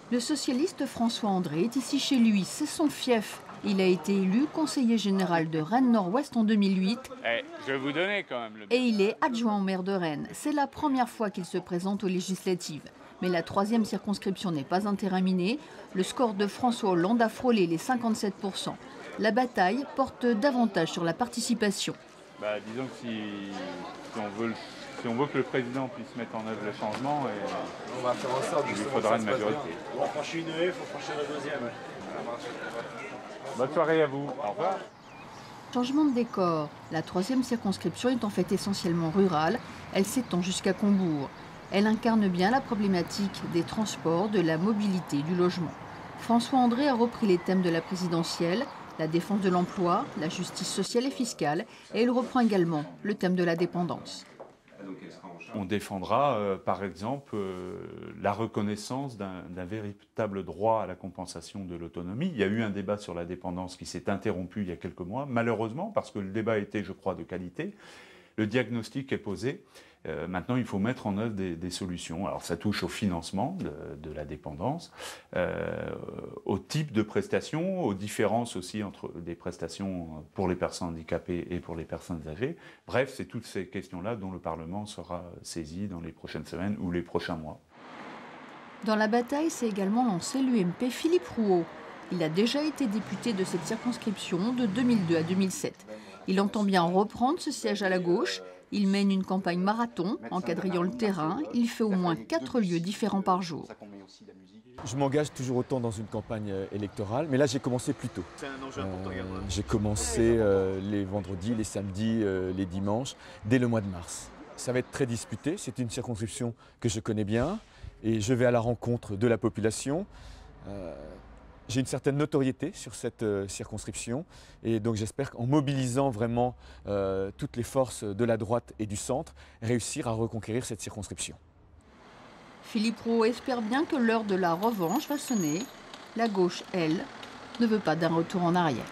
Le socialiste François André est ici chez lui, c'est son fief. Il a été élu conseiller général de Rennes-Nord-Ouest en 2008 Je vais vous donner quand même le... et il est adjoint au maire de Rennes. C'est la première fois qu'il se présente aux législatives. Mais la troisième circonscription n'est pas interminée. Le score de François Hollande a frôlé les 57%. La bataille porte davantage sur la participation. Disons que si on veut que le président puisse mettre en œuvre le changement, On va faire en sorte il lui faudra une majorité. On va franchir une haie, il faut franchir la deuxième. Bonne soirée à vous. Au revoir. Changement de décor. La troisième circonscription est en fait essentiellement rurale. Elle s'étend jusqu'à Combourg. Elle incarne bien la problématique des transports, de la mobilité, du logement. François André a repris les thèmes de la présidentielle, la défense de l'emploi, la justice sociale et fiscale, et il reprend également le thème de la dépendance. On défendra, par exemple, la reconnaissance d'un véritable droit à la compensation de l'autonomie. Il y a eu un débat sur la dépendance qui s'est interrompu il y a quelques mois, malheureusement, parce que le débat était, je crois, de qualité. Le diagnostic est posé. Maintenant, il faut mettre en œuvre des solutions. Alors, ça touche au financement de la dépendance, au type de prestations, aux différences aussi entre des prestations pour les personnes handicapées et pour les personnes âgées. Bref, c'est toutes ces questions-là dont le Parlement sera saisi dans les prochaines semaines ou les prochains mois. Dans la bataille, s'est également lancé l'UMP Philippe Rouault. Il a déjà été député de cette circonscription de 2002 à 2007. Il entend bien reprendre ce siège à la gauche. Il mène une campagne marathon en quadrillant le terrain. Il fait au moins 4 lieux différents par jour. Je m'engage toujours autant dans une campagne électorale, mais là j'ai commencé plus tôt. J'ai commencé les vendredis, les samedis, les dimanches, dès le mois de mars. Ça va être très disputé, c'est une circonscription que je connais bien et je vais à la rencontre de la population. J'ai une certaine notoriété sur cette circonscription et donc j'espère qu'en mobilisant vraiment toutes les forces de la droite et du centre, réussir à reconquérir cette circonscription. Philippe Rouault espère bien que l'heure de la revanche va sonner. La gauche, elle, ne veut pas d'un retour en arrière.